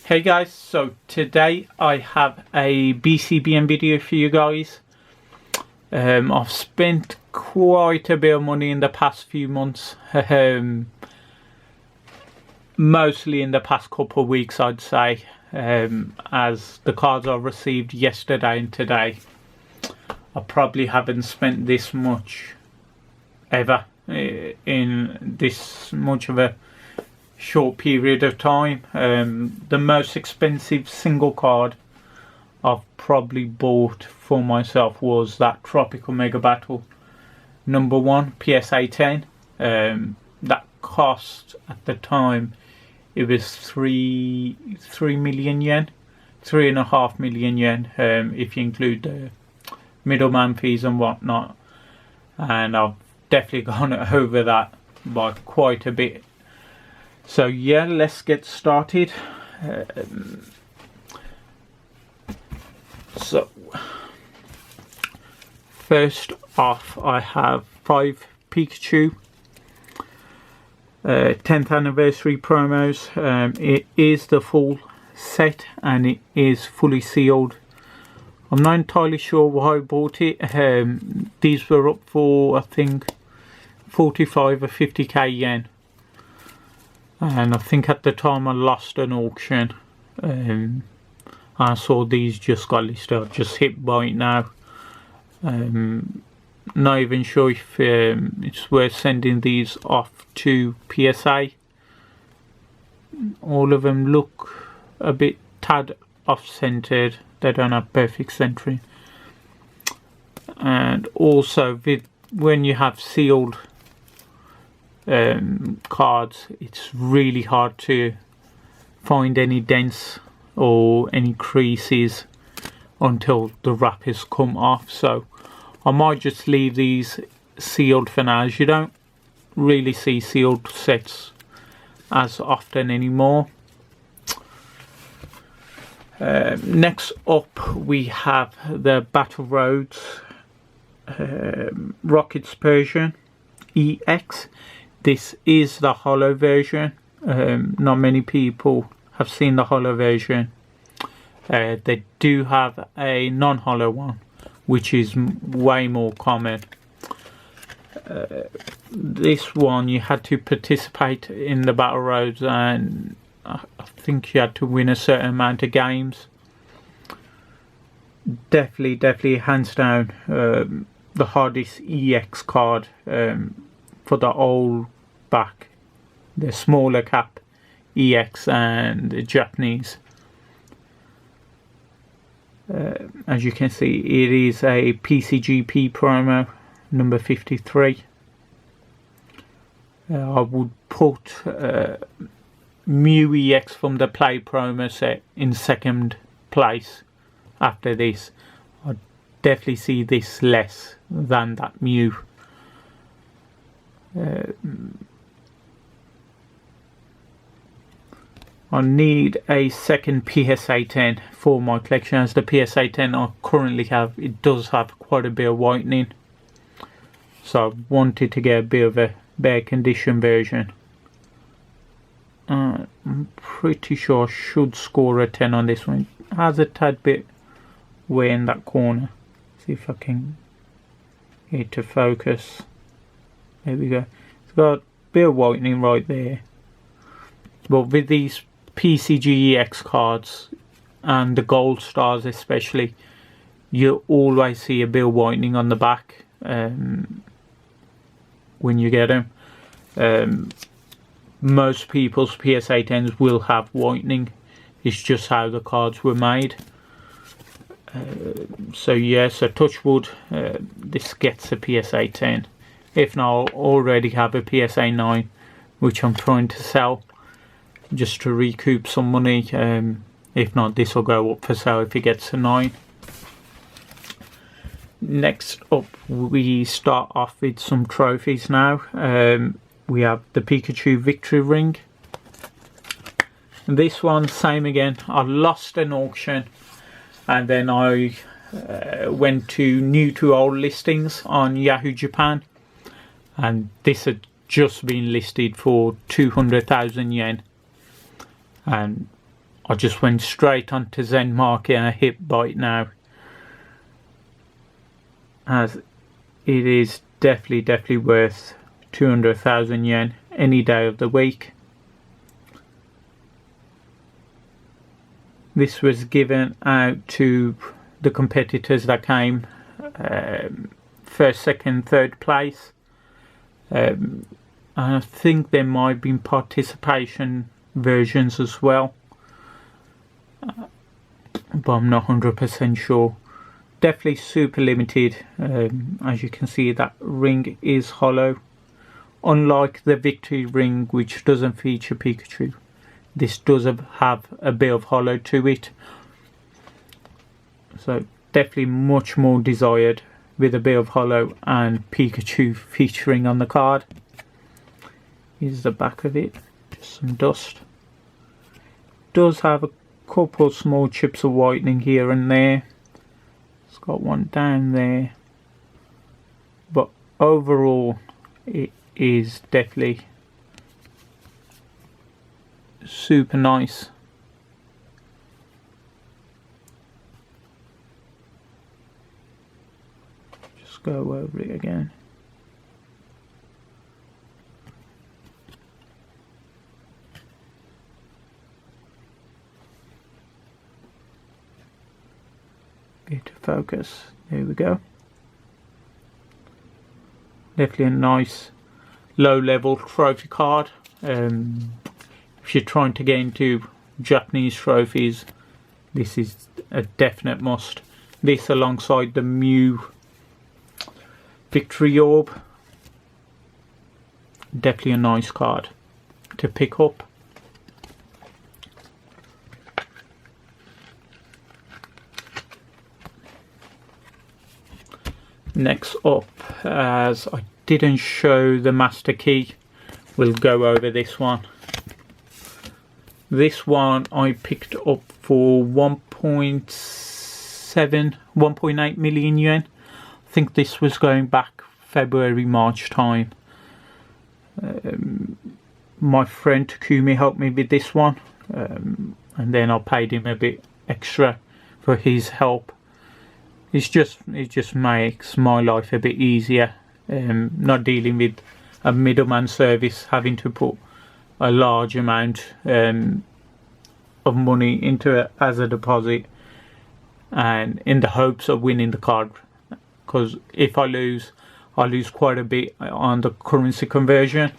Hey guys, so today I have a BCBM video for you guys. I've spent quite a bit of money in the past few months, mostly in the past couple of weeks I'd say, as the cards I received yesterday and today. I probably haven't spent this much ever in this much of a short period of time. The most expensive single card I've probably bought for myself was that Tropical Mega Battle number 1 PSA 10. That cost at the time, it was 3 million yen, 3.5 million yen, if you include the middleman fees and whatnot, and I've definitely gone over that by quite a bit. So yeah, let's get started. So first off, I have 5 Pikachu 10th anniversary promos. It is the full set and it is fully sealed. I'm not entirely sure why I bought it. These were up for, I think, 45 or 50k yen. And I think at the time I lost an auction. I saw these just got listed. I've just hit buy it now. Not even sure if it's worth sending these off to PSA. All of them look a bit tad off-centered. They don't have perfect centering. And also, when you have sealed cards, it's really hard to find any dents or any creases until the wrap has come off. So I might just leave these sealed for now, as you don't really see sealed sets as often anymore. Next up we have the Battle Roads Rockets Persian EX. This is the holo version. Not many people have seen the holo version. They do have a non-holo one, which is way more common. This one, you had to participate in the Battle Roads, and I think you had to win a certain amount of games. Definitely hands down the hardest EX card for the old back, the smaller cap EX and the Japanese. As you can see, it is a PCGP promo number 53. I would put Mew EX from the Play promo set in second place after this. I definitely see this less than that Mew. I need a second PSA 10 for my collection, as the PSA 10 I currently have, it does have quite a bit of whitening. So I wanted to get a bit of a bare condition version. I'm pretty sure I should score a 10 on this one. It has a tad bit way in that corner. See if I can get it to focus. There we go. It's got a bit of whitening right there. But with these PCGEX cards and the gold stars especially, you always see a bit of whitening on the back when you get them. Most people's PSA 10s will have whitening. It's just how the cards were made. So yeah, so touch wood, this gets a PSA 10. If not, I already have a PSA 9 which I'm trying to sell just to recoup some money. If not, this will go up for sale if it gets a 9. Next up, we start off with some trophies now. We have the Pikachu Victory Ring. And this one, same again. I lost an auction and then I went to new to old listings on Yahoo Japan, and this had just been listed for 200,000 yen. And I just went straight onto Zen Market and hit buy it now, as it is definitely worth 200,000 yen any day of the week. This was given out to the competitors that came first, second, third place. I think there might have been participation versions as well, but I'm not 100% sure. Definitely super limited. As you can see, that ring is hollow. Unlike the victory ring, which doesn't feature Pikachu, this does have a bit of hollow to it. So definitely much more desired with a bit of hollow and Pikachu featuring on the card. Here's the back of it, just some dust. Does have a couple small chips of whitening here and there. It's got one down there, but overall it is definitely super nice. Just go over it again. Get to focus. There we go. Definitely a nice low level trophy card. If you're trying to get into Japanese trophies, this is a definite must. This alongside the Mew Victory Orb. Definitely a nice card to pick up. Next up, as I didn't show the Master Key, we'll go over this one. This one I picked up for 1.8 million yen. I think this was going back February, March time. My friend Takumi helped me with this one, and then I paid him a bit extra for his help. It just makes my life a bit easier, not dealing with a middleman service, having to put a large amount of money into it as a deposit, and in the hopes of winning the card, because if I lose quite a bit on the currency conversion,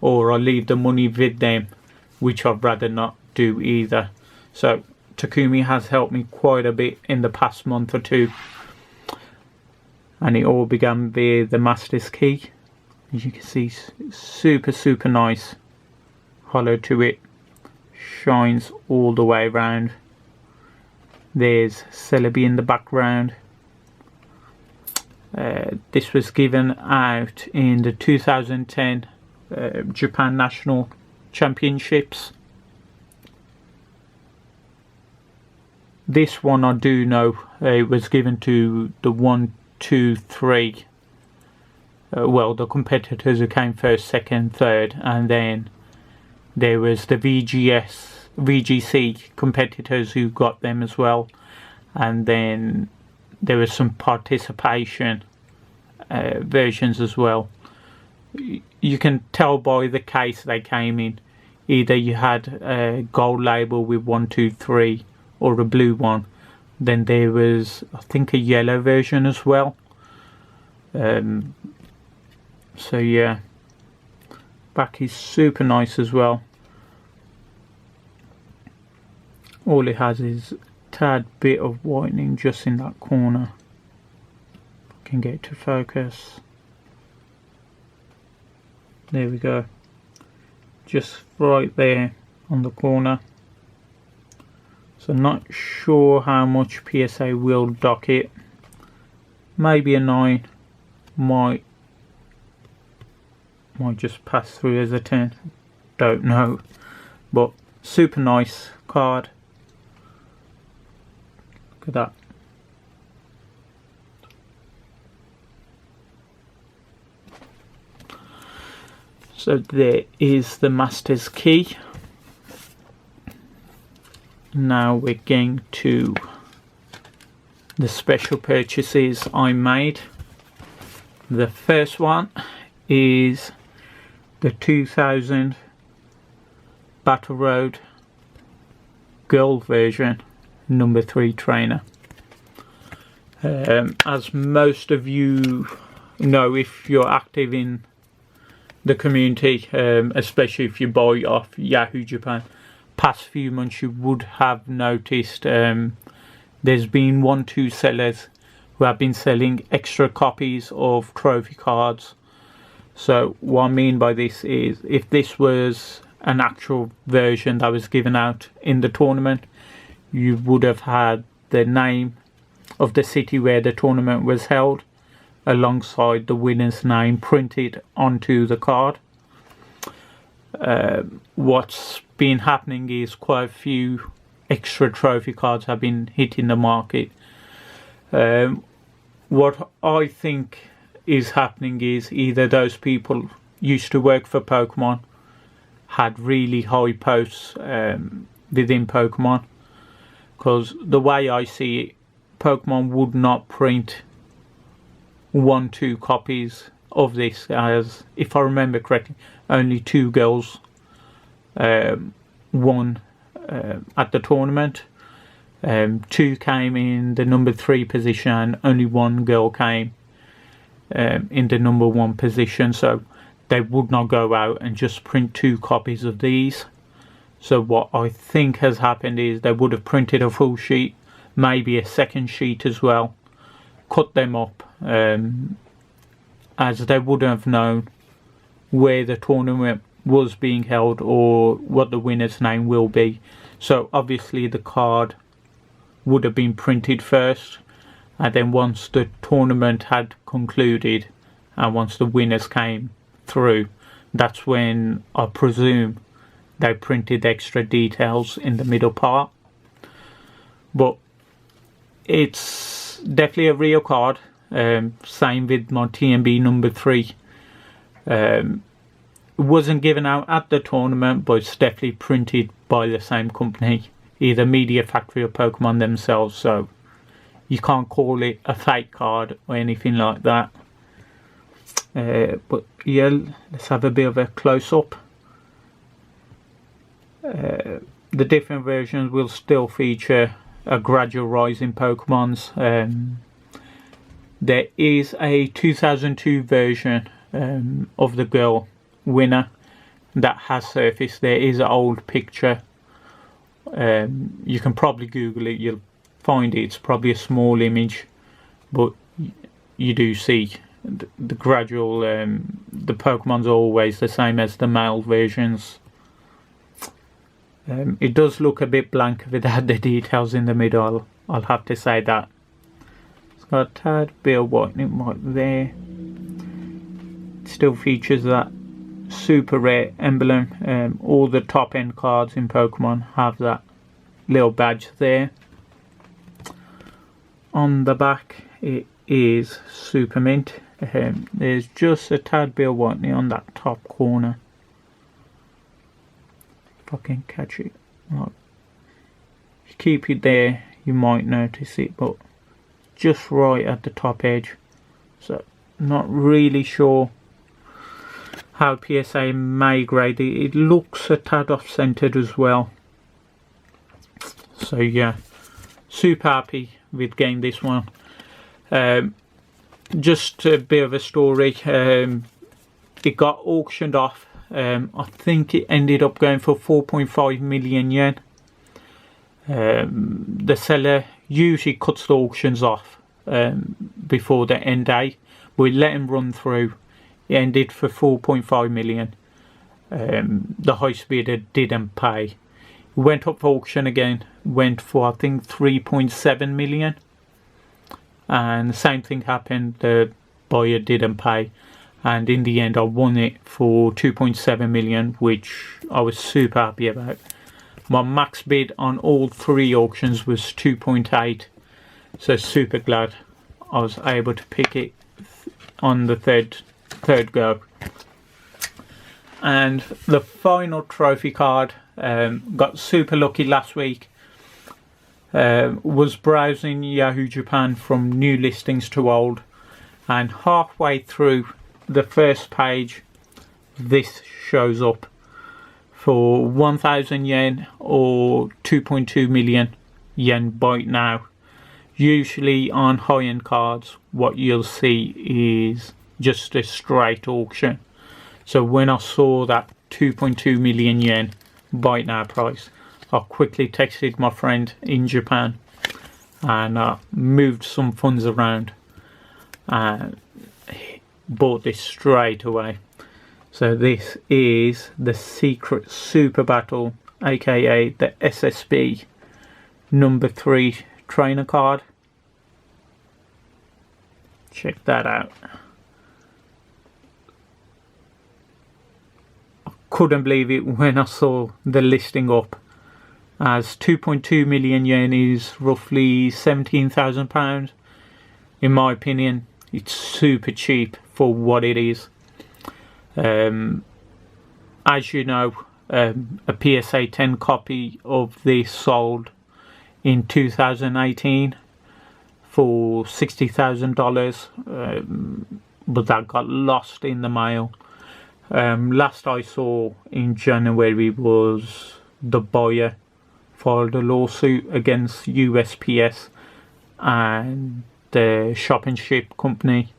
or I leave the money with them, which I'd rather not do either. So Takumi has helped me quite a bit in the past month or two, and it all began with the Master's Key. As you can see, super nice hollow to it, shines all the way around. There's Celebi in the background. This was given out in the 2010 Japan National Championships. This one I do know, it was given to the 1, 2, 3. Well, the competitors who came first, second, third, and then there was the VGC competitors who got them as well, and then there was some participation versions as well. You can tell by the case they came in. Either you had a gold label with 1, 2, 3, or a blue one. Then there was, I think, a yellow version as well. So yeah, back is super nice as well. All it has is a tad bit of whitening just in that corner. Can get it to focus. There we go. Just right there on the corner. So not sure how much PSA will dock it. Maybe a 9. Might just pass through as a 10. Don't know. But super nice card. Look at that. So there is the Master's Key. now we're going to the special purchases I made. The first one is the 2000 Battle Road Girl version number 3 trainer. As most of you know, if you're active in the community, especially if you buy off Yahoo Japan, past few months you would have noticed there's been 1-2 sellers who have been selling extra copies of trophy cards. So what I mean by this is, if this was an actual version that was given out in the tournament, you would have had the name of the city where the tournament was held alongside the winner's name printed onto the card. What's been happening is quite a few extra trophy cards have been hitting the market. What I think is happening is either those people used to work for Pokemon, had really high posts within Pokemon, because the way I see it, Pokemon would not print 1-2 copies of this, as if I remember correctly, only 2 girls won at the tournament. 2 came in the number 3 position and only 1 girl came in the number 1 position, so they would not go out and just print 2 copies of these. So what I think has happened is they would have printed a full sheet, maybe a second sheet as well, cut them up, as they wouldn't have known where the tournament was being held or what the winner's name will be. So obviously the card would have been printed first, and then once the tournament had concluded and once the winners came through, that's when I presume they printed extra details in the middle part. But it's definitely a real card. Same with my TMB number 3. It wasn't given out at the tournament, but it's definitely printed by the same company, either Media Factory or Pokemon themselves, so you can't call it a fake card or anything like that. But yeah, let's have a bit of a close-up. The different versions will still feature a gradual rise in Pokemons. There is a 2002 version of the girl winner that has surfaced. There is an old picture. You can probably Google it, you'll find it. It's probably a small image, but you do see the gradual, the Pokemon's are always the same as the male versions. It does look a bit blank without the details in the middle, I'll have to say that. It's got a tad bit of whitening right there. It still features that super rare emblem. All the top end cards in Pokemon have that little badge there. On the back it is super mint. There's just a tad bit of whitening on that top corner. If I can catch it. Right. If you keep it there you might notice it, but just right at the top edge. So not really sure how PSA may grade it. It looks a tad off centered as well. So yeah, super happy with getting this one. Just a bit of a story. It got auctioned off. I think it ended up going for 4.5 million yen. The seller usually cuts the auctions off before the end date, but we let him run through. It ended for 4.5 million. The highest bidder didn't pay. It went up for auction again, went for I think 3.7 million. And the same thing happened, the buyer didn't pay. And in the end I won it for 2.7 million, which I was super happy about. My max bid on all 3 auctions was 2.8. So super glad I was able to pick it on the third go. And the final trophy card, got super lucky last week. Was browsing Yahoo Japan from new listings to old, and halfway through the first page this shows up for 1,000 yen or 2.2 million yen buy now. Usually on high-end cards what you'll see is just a straight auction. So when I saw that 2.2 million yen buy now price, I quickly texted my friend in Japan and moved some funds around and bought this straight away. So this is the Secret Super Battle, aka the SSB number 3 trainer card. Check that out. I couldn't believe it when I saw the listing up, as 2.2 million yen is roughly £17,000. In my opinion, it's super cheap for what it is. As you know, a PSA 10 copy of this sold in 2018 for $60,000, but that got lost in the mail. Last I saw in January was the buyer filed a lawsuit against USPS and the shop and ship company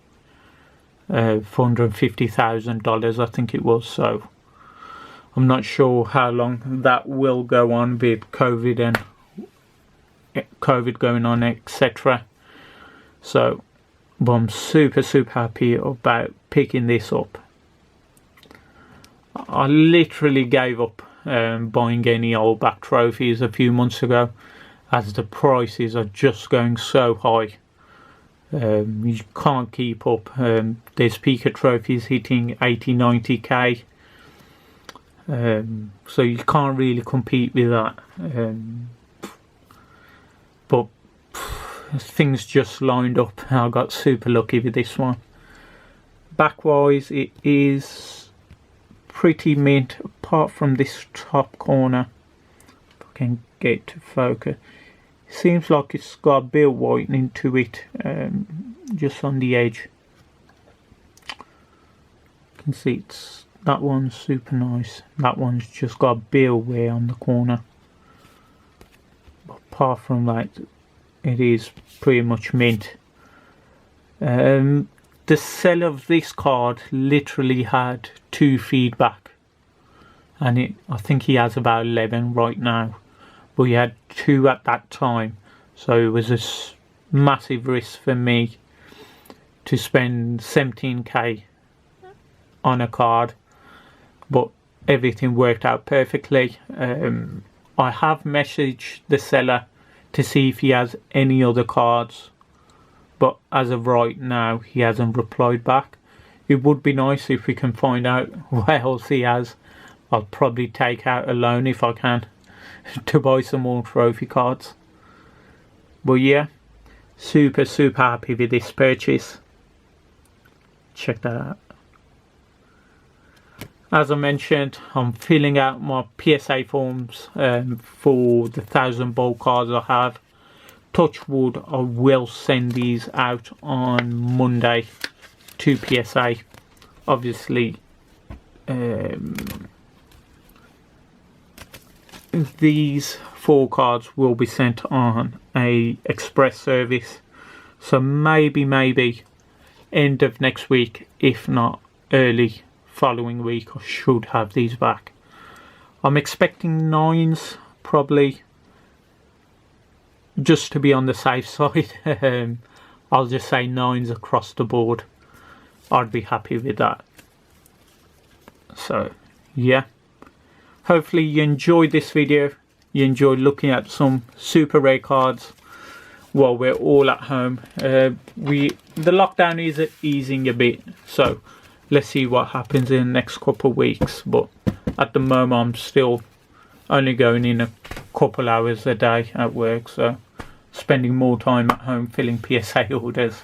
for $150,000, I think it was. So I'm not sure how long that will go on with COVID going on, etc. So, but I'm super happy about picking this up. I literally gave up buying any old back trophies a few months ago, as the prices are just going so high. You can't keep up. There's Pikachu trophies hitting 80-90k, so you can't really compete with that. But things just lined up. I got super lucky with this one. Back wise, it is pretty mint, apart from this top corner. If I can get to focus. Seems like it's got a bit of whitening to it, just on the edge. You can see that one's super nice. That one's just got a bit of wear on the corner. But apart from that, it is pretty much mint. The seller of this card literally had 2 feedback, and I think he has about 11 right now. But he had 2 at that time, so it was a massive risk for me to spend 17k on a card, but everything worked out perfectly. I have messaged the seller to see if he has any other cards, but as of right now he hasn't replied back. It would be nice if we can find out what else he has. I'll probably take out a loan if I can to buy some more trophy cards. But yeah, super happy with this purchase. Check that out. As I mentioned, I'm filling out my PSA forms for the 1,000 bolt cards I have. Touch wood, I will send these out on Monday to PSA. Obviously, these 4 cards will be sent on a express service, so maybe end of next week, if not early following week, I should have these back. I'm expecting 9s, probably, just to be on the safe side. I'll just say 9s across the board. I'd be happy with that. So yeah, hopefully you enjoyed this video. You enjoyed looking at some super rare cards while we're all at home. The lockdown is easing a bit, so let's see what happens in the next couple of weeks. But at the moment I'm still only going in a couple hours a day at work, so spending more time at home filling PSA orders.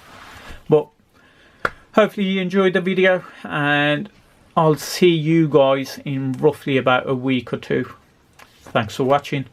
But hopefully you enjoyed the video, and I'll see you guys in roughly about a week or 2. Thanks for watching.